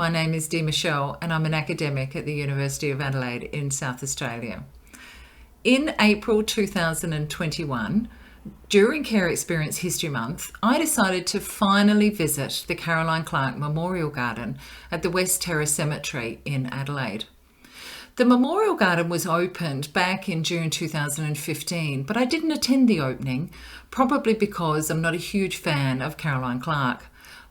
My name is Dee Michelle and I'm an academic at the University of Adelaide in South Australia. In April 2021, during Care Experience History Month, I decided to finally visit the Caroline Clarke Memorial Garden at the West Terrace Cemetery in Adelaide. The Memorial Garden was opened back in June 2015, but I didn't attend the opening, probably because I'm not a huge fan of Caroline Clarke.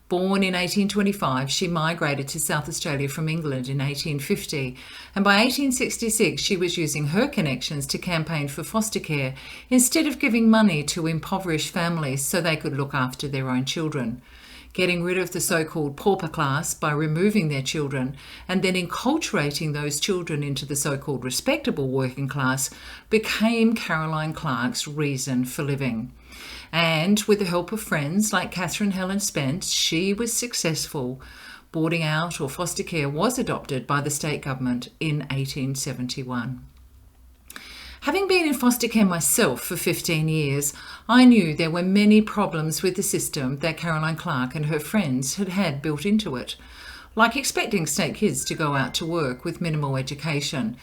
Born in 1825, she migrated to South Australia from England in 1850, and by 1866 she was using her connections to campaign for foster care instead of giving money to impoverished families so they could look after their own children. Getting rid of the so-called pauper class by removing their children and then enculturating those children into the so-called respectable working class became Caroline Clarke's reason for living. And with the help of friends like Catherine Helen Spence, she was successful. Boarding out or foster care was adopted by the state government in 1871. Having been in foster care myself for 15 years, I knew there were many problems with the system that Caroline Clarke and her friends had built into it, like expecting state kids to go out to work with minimal education,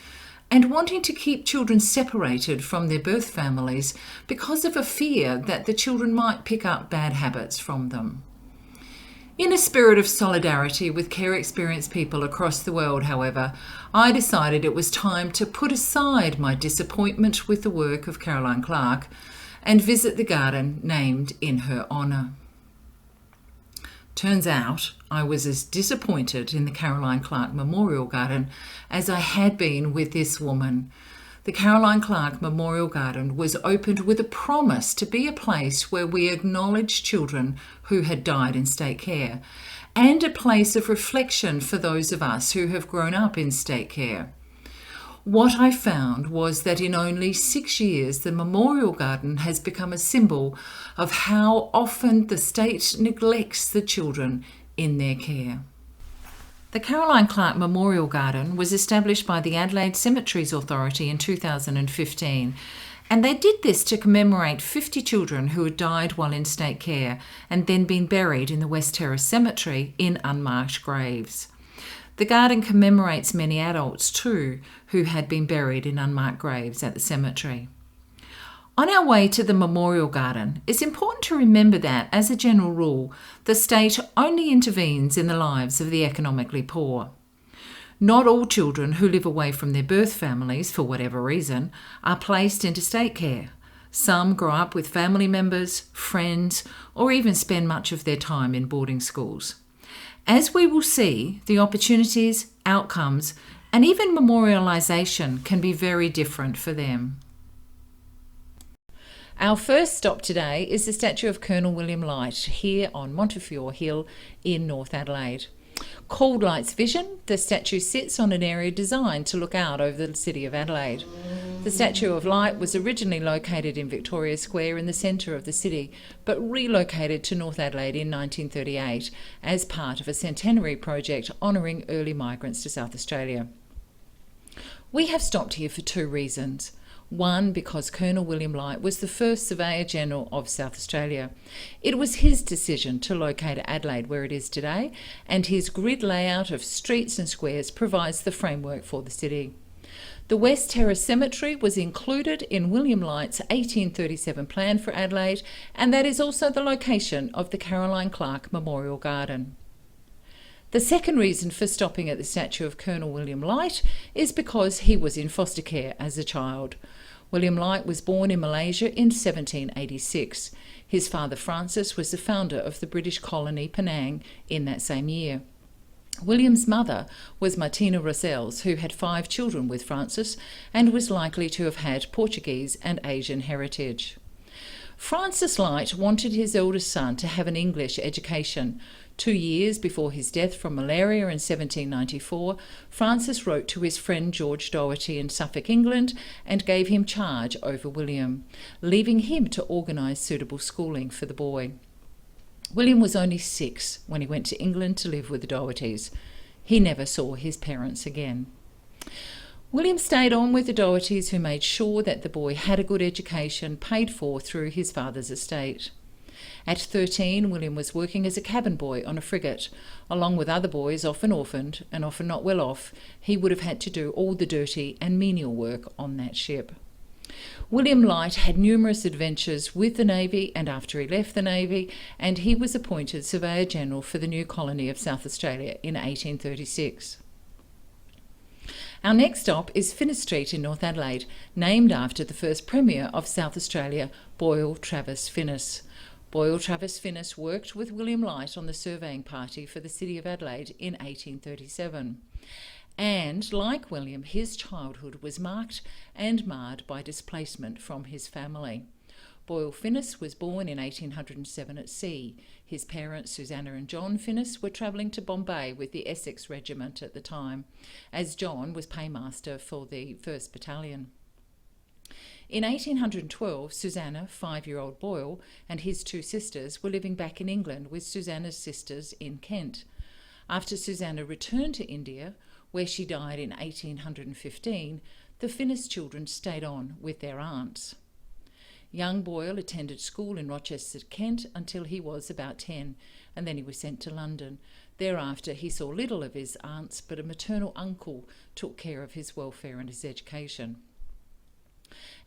and wanting to keep children separated from their birth families because of a fear that the children might pick up bad habits from them. In a spirit of solidarity with care experienced people across the world, however, I decided it was time to put aside my disappointment with the work of Caroline Clarke and visit the garden named in her honour. Turns out I was as disappointed in the Caroline Clarke Memorial Garden as I had been with this woman. The Caroline Clarke Memorial Garden was opened with a promise to be a place where we acknowledge children who had died in state care and a place of reflection for those of us who have grown up in state care. What I found was that in only 6 years, the Memorial Garden has become a symbol of how often the state neglects the children in their care. The Caroline Clarke Memorial Garden was established by the Adelaide Cemeteries Authority in 2015, and they did this to commemorate 50 children who had died while in state care and then been buried in the West Terrace Cemetery in unmarked graves. The garden commemorates many adults too who had been buried in unmarked graves at the cemetery. On our way to the Memorial Garden, it's important to remember that, as a general rule, the state only intervenes in the lives of the economically poor. Not all children who live away from their birth families, for whatever reason, are placed into state care. Some grow up with family members, friends, or even spend much of their time in boarding schools. As we will see, the opportunities, outcomes, and even memorialisation can be very different for them. Our first stop today is the statue of Colonel William Light here on Montefiore Hill in North Adelaide. Called Light's Vision, the statue sits on an area designed to look out over the city of Adelaide. The statue of Light was originally located in Victoria Square in the centre of the city, but relocated to North Adelaide in 1938 as part of a centenary project honouring early migrants to South Australia. We have stopped here for two reasons. One, because Colonel William Light was the first Surveyor-General of South Australia. It was his decision to locate Adelaide where it is today, and his grid layout of streets and squares provides the framework for the city. The West Terrace Cemetery was included in William Light's 1837 plan for Adelaide, and that is also the location of the Caroline Clarke Memorial Garden. The second reason for stopping at the statue of Colonel William Light is because he was in foster care as a child. William Light was born in Malaysia in 1786. His father Francis was the founder of the British colony Penang in that same year. William's mother was Martina Roselles, who had 5 children with Francis and was likely to have had Portuguese and Asian heritage. Francis Light wanted his eldest son to have an English education. 2 years before his death from malaria in 1794, Francis wrote to his friend George Doherty in Suffolk, England, and gave him charge over William, leaving him to organise suitable schooling for the boy. William was only 6 when he went to England to live with the Dohertys. He never saw his parents again. William stayed on with the Dohertys, who made sure that the boy had a good education paid for through his father's estate. At 13, William was working as a cabin boy on a frigate. Along with other boys, often orphaned and often not well off, he would have had to do all the dirty and menial work on that ship. William Light had numerous adventures with the Navy and after he left the Navy, and he was appointed Surveyor General for the new colony of South Australia in 1836. Our next stop is Finnish Street in North Adelaide, named after the first Premier of South Australia, Boyle Travis Finnish. Boyle Travis Finnish worked with William Light on the surveying party for the City of Adelaide in 1837. And, like William, his childhood was marked and marred by displacement from his family. Boyle Finnish was born in 1807 at sea. His parents, Susanna and John Finnish, were travelling to Bombay with the Essex Regiment at the time, as John was paymaster for the 1st Battalion. In 1812, Susanna, 5-year-old Boyle, and his 2 sisters were living back in England with Susanna's sisters in Kent. After Susanna returned to India, where she died in 1815, the Finnish children stayed on with their aunts. Young Boyle attended school in Rochester, Kent, until he was about 10, and then he was sent to London. Thereafter, he saw little of his aunts, but a maternal uncle took care of his welfare and his education.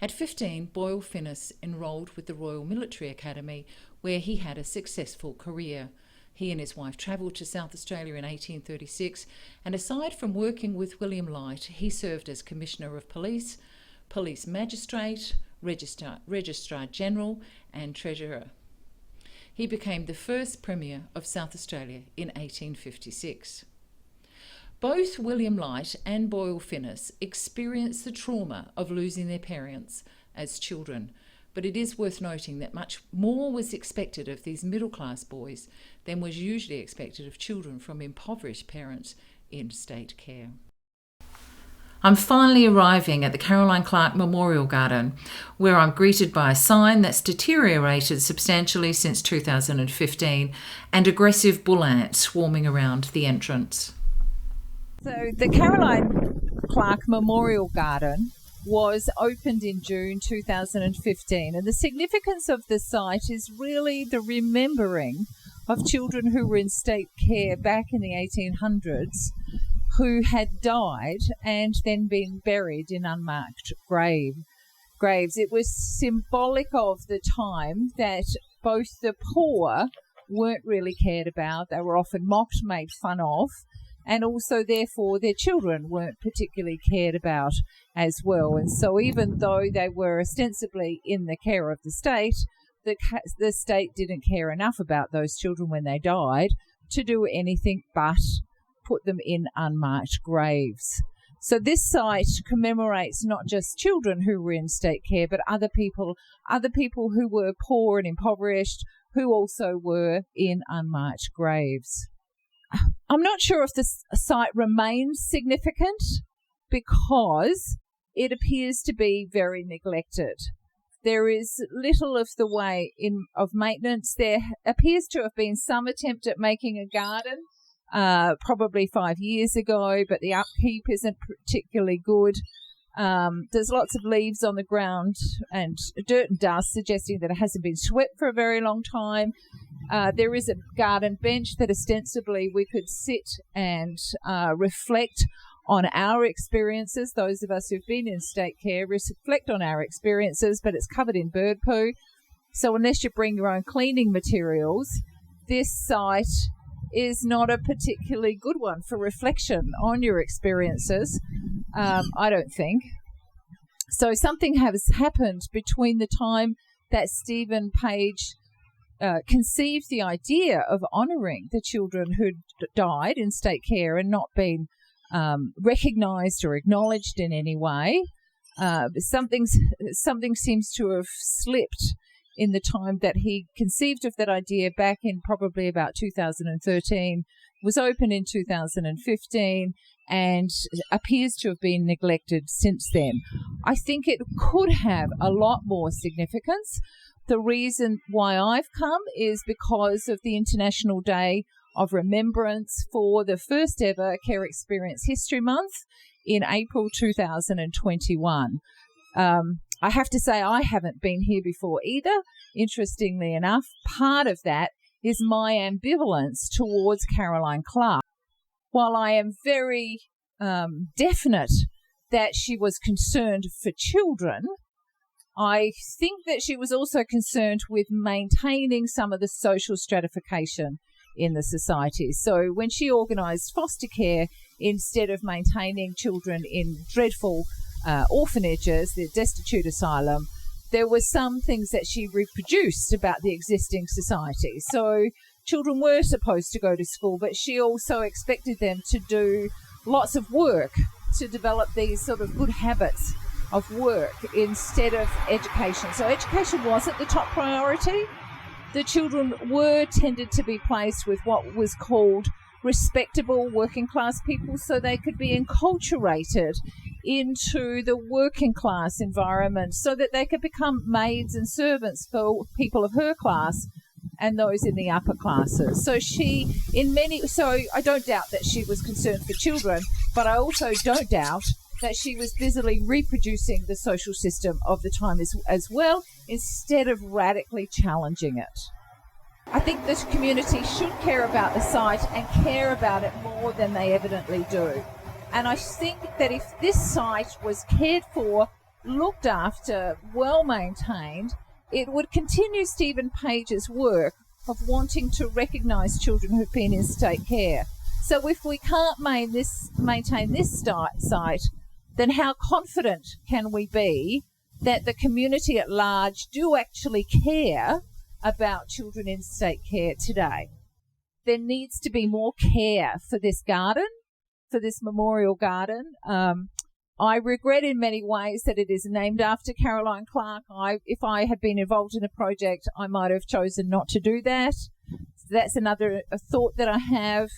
At 15, Boyle Finnish enrolled with the Royal Military Academy, where he had a successful career. He and his wife travelled to South Australia in 1836, and aside from working with William Light, he served as Commissioner of Police, Police Magistrate, Registrar General and Treasurer. He became the first Premier of South Australia in 1856. Both William Light and Boyle Finnish experienced the trauma of losing their parents as children, but it is worth noting that much more was expected of these middle-class boys than was usually expected of children from impoverished parents in state care. I'm finally arriving at the Caroline Clarke Memorial Garden, where I'm greeted by a sign that's deteriorated substantially since 2015 and aggressive bull ants swarming around the entrance. So the Caroline Clarke Memorial Garden was opened in June 2015, and the significance of the site is really the remembering of children who were in state care back in the 1800s who had died and then been buried in unmarked graves. It was symbolic of the time that both the poor weren't really cared about. They were often mocked, made fun of, and also, therefore, their children weren't particularly cared about as well. And so even though they were ostensibly in the care of the state state didn't care enough about those children when they died to do anything but put them in unmarked graves. So this site commemorates not just children who were in state care, but other people who were poor and impoverished, who also were in unmarked graves. I'm not sure if this site remains significant because it appears to be very neglected. There is little of the way of maintenance. There appears to have been some attempt at making a garden probably 5 years ago, but the upkeep isn't particularly good. There's lots of leaves on the ground and dirt and dust, suggesting that it hasn't been swept for a very long time. There is a garden bench that ostensibly we could sit and reflect on our experiences. Those of us who've been in state care reflect on our experiences, but it's covered in bird poo. So unless you bring your own cleaning materials, this site is not a particularly good one for reflection on your experiences, I don't think. So something has happened between the time that Stephen Page conceived the idea of honouring the children who'd died in state care and not been recognised or acknowledged in any way. Something seems to have slipped in the time that he conceived of that idea back in probably about 2013, was opened in 2015, and appears to have been neglected since then. I think it could have a lot more significance. The reason why I've come is because of the International Day of Remembrance for the first ever Care Experience History Month in April 2021. I have to say I haven't been here before either, interestingly enough. Part of that is my ambivalence towards Caroline Clarke. While I am very definite that she was concerned for children, I think that she was also concerned with maintaining some of the social stratification in the society. So when she organised foster care, instead of maintaining children in dreadful orphanages, the destitute asylum, there were some things that she reproduced about the existing society. So children were supposed to go to school, but she also expected them to do lots of work to develop these sort of good habits of work instead of education. So education wasn't the top priority. The children were tended to be placed with what was called respectable working class people, so they could be enculturated into the working class environment so that they could become maids and servants for people of her class and those in the upper classes. So so I don't doubt that she was concerned for children, but I also don't doubt that she was busily reproducing the social system of the time as well, instead of radically challenging it. I think this community should care about the site and care about it more than they evidently do. And I think that if this site was cared for, looked after, well maintained, it would continue Stephen Page's work of wanting to recognise children who've been in state care. So if we can't maintain this site, then how confident can we be that the community at large do actually care about children in state care today? There needs to be more care for this garden, for this memorial garden. I regret in many ways that it is named after Caroline Clarke. If I had been involved in a project, I might have chosen not to do that. So that's another thought that I have.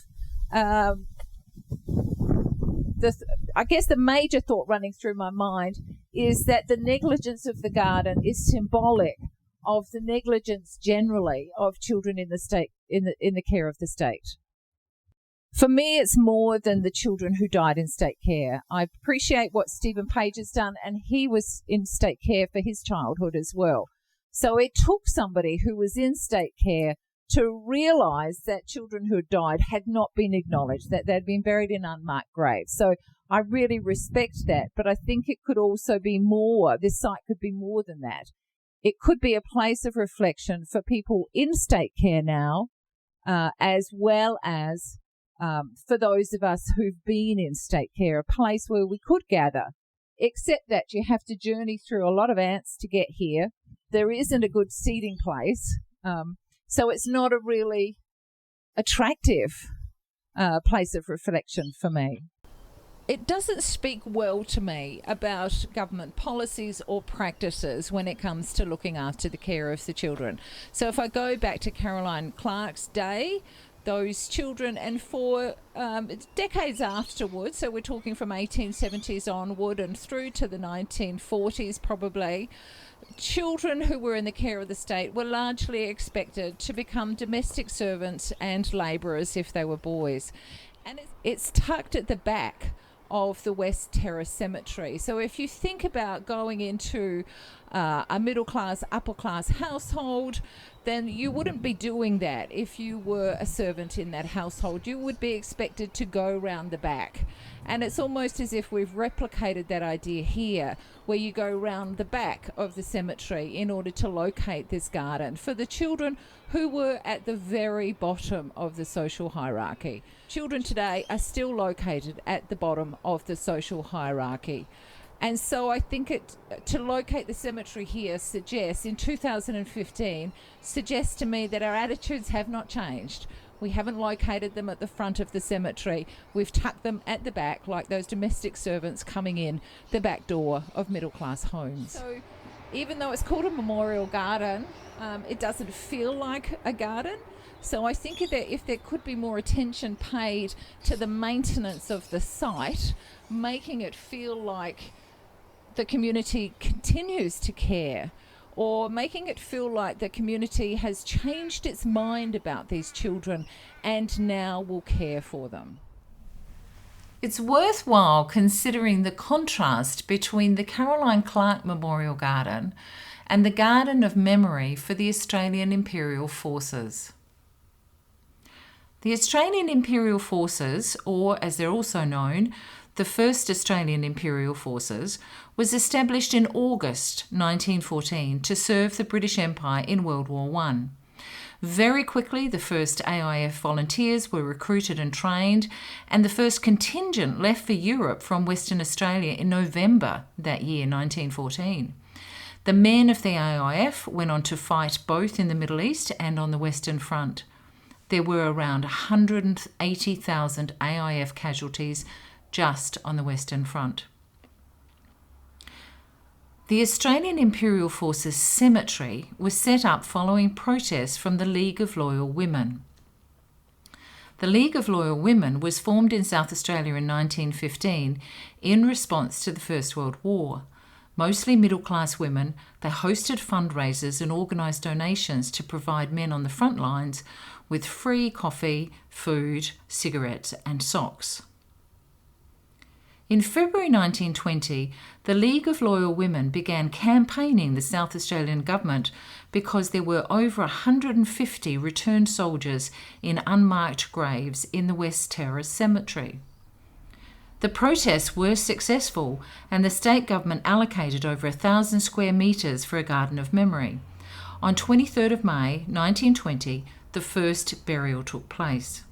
I guess the major thought running through my mind is that the negligence of the garden is symbolic of the negligence generally of children in the state, in the care of the state. For me, it's more than the children who died in state care. I appreciate what Stephen Page has done, and he was in state care for his childhood as well. So it took somebody who was in state care to realise that children who had died had not been acknowledged, that they'd been buried in unmarked graves. So I really respect that, but I think it could also be more. This site could be more than that. It could be a place of reflection for people in state care now, as well as for those of us who've been in state care, a place where we could gather, except that you have to journey through a lot of ants to get here. There isn't a good seating place, so it's not a really attractive place of reflection for me. It doesn't speak well to me about government policies or practices when it comes to looking after the care of the children. So if I go back to Caroline Clarke's day, those children, and for decades afterwards, so we're talking from 1870s onward and through to the 1940s probably, children who were in the care of the state were largely expected to become domestic servants and labourers if they were boys. And it's tucked at the back of the West Terrace Cemetery. So if you think about going into a middle class, upper class household, then you wouldn't be doing that if you were a servant in that household. You would be expected to go round the back. And it's almost as if we've replicated that idea here, where you go round the back of the cemetery in order to locate this garden for the children who were at the very bottom of the social hierarchy. Children today are still located at the bottom of the social hierarchy. And so I think to locate the cemetery here suggests, in 2015, suggests to me that our attitudes have not changed. We haven't located them at the front of the cemetery. We've tucked them at the back, like those domestic servants coming in the back door of middle-class homes. So even though it's called a memorial garden, it doesn't feel like a garden. So I think that if there could be more attention paid to the maintenance of the site, making it feel like the community continues to care, or making it feel like the community has changed its mind about these children and now will care for them. It's worthwhile considering the contrast between the Caroline Clarke Memorial Garden and the Garden of Memory for the Australian Imperial Forces. The Australian Imperial Forces, or as they're also known, the First Australian Imperial Forces, was established in August 1914 to serve the British Empire in World War I. Very quickly, the first AIF volunteers were recruited and trained, and the first contingent left for Europe from Western Australia in November that year, 1914. The men of the AIF went on to fight both in the Middle East and on the Western Front. There were around 180,000 AIF casualties just on the Western Front. The Australian Imperial Forces Cemetery was set up following protests from the League of Loyal Women. The League of Loyal Women was formed in South Australia in 1915 in response to the First World War. Mostly middle-class women, they hosted fundraisers and organised donations to provide men on the front lines with free coffee, food, cigarettes and socks. In February 1920, the League of Loyal Women began campaigning the South Australian government because there were over 150 returned soldiers in unmarked graves in the West Terrace Cemetery. The protests were successful, and the state government allocated over 1,000 square metres for a garden of memory. On 23rd of May 1920, the first burial took place.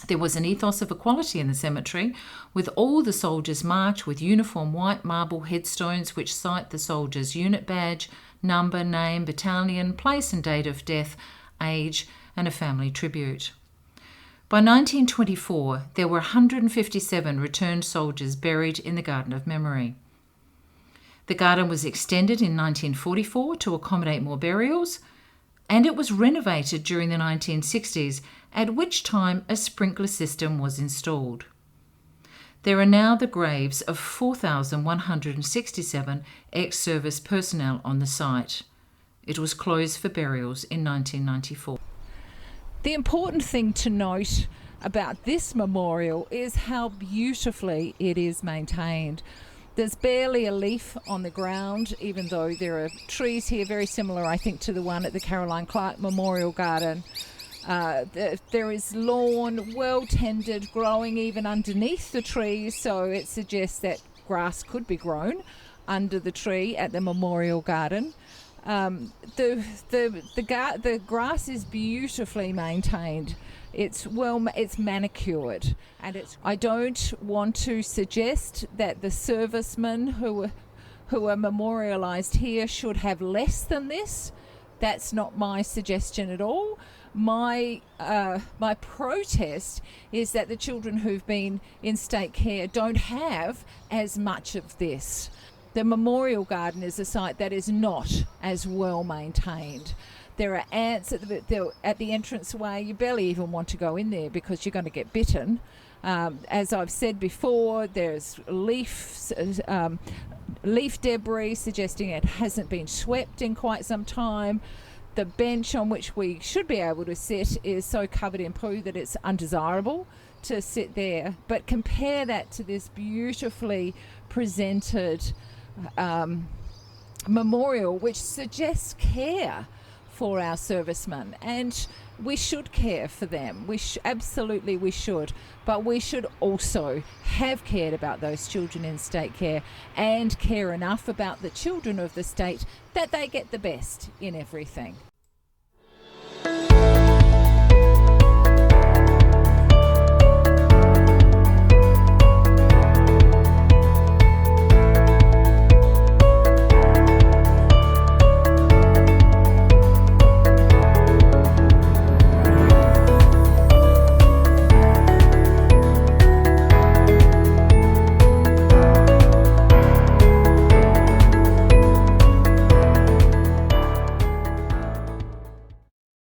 There was an ethos of equality in the cemetery, with all the soldiers marked with uniform white marble headstones which cite the soldier's unit badge, number, name, battalion, place and date of death, age, and a family tribute. By 1924, there were 157 returned soldiers buried in the Garden of Memory. The garden was extended in 1944 to accommodate more burials, and it was renovated during the 1960s, at which time a sprinkler system was installed. There are now the graves of 4,167 ex-service personnel on the site. It was closed for burials in 1994. The important thing to note about this memorial is how beautifully it is maintained. There's barely a leaf on the ground, even though there are trees here very similar, I think, to the one at the Caroline Clarke Memorial Garden. There is lawn, well tended, growing even underneath the trees, so it suggests that grass could be grown under the tree at the Memorial Garden. The grass is beautifully maintained. It's manicured, and I don't want to suggest that the servicemen who are memorialised here should have less than this. That's not my suggestion at all. My protest is that the children who've been in state care don't have as much of this. The Memorial Garden is a site that is not as well maintained. There are ants at the entranceway. You barely even want to go in there because you're going to get bitten. As I've said before, there's leaf debris suggesting it hasn't been swept in quite some time. The bench on which we should be able to sit is so covered in poo that it's undesirable to sit there. But compare that to this beautifully presented memorial, which suggests care for our servicemen, and we should care for them. Absolutely we should, but we should also have cared about those children in state care and care enough about the children of the state that they get the best in everything.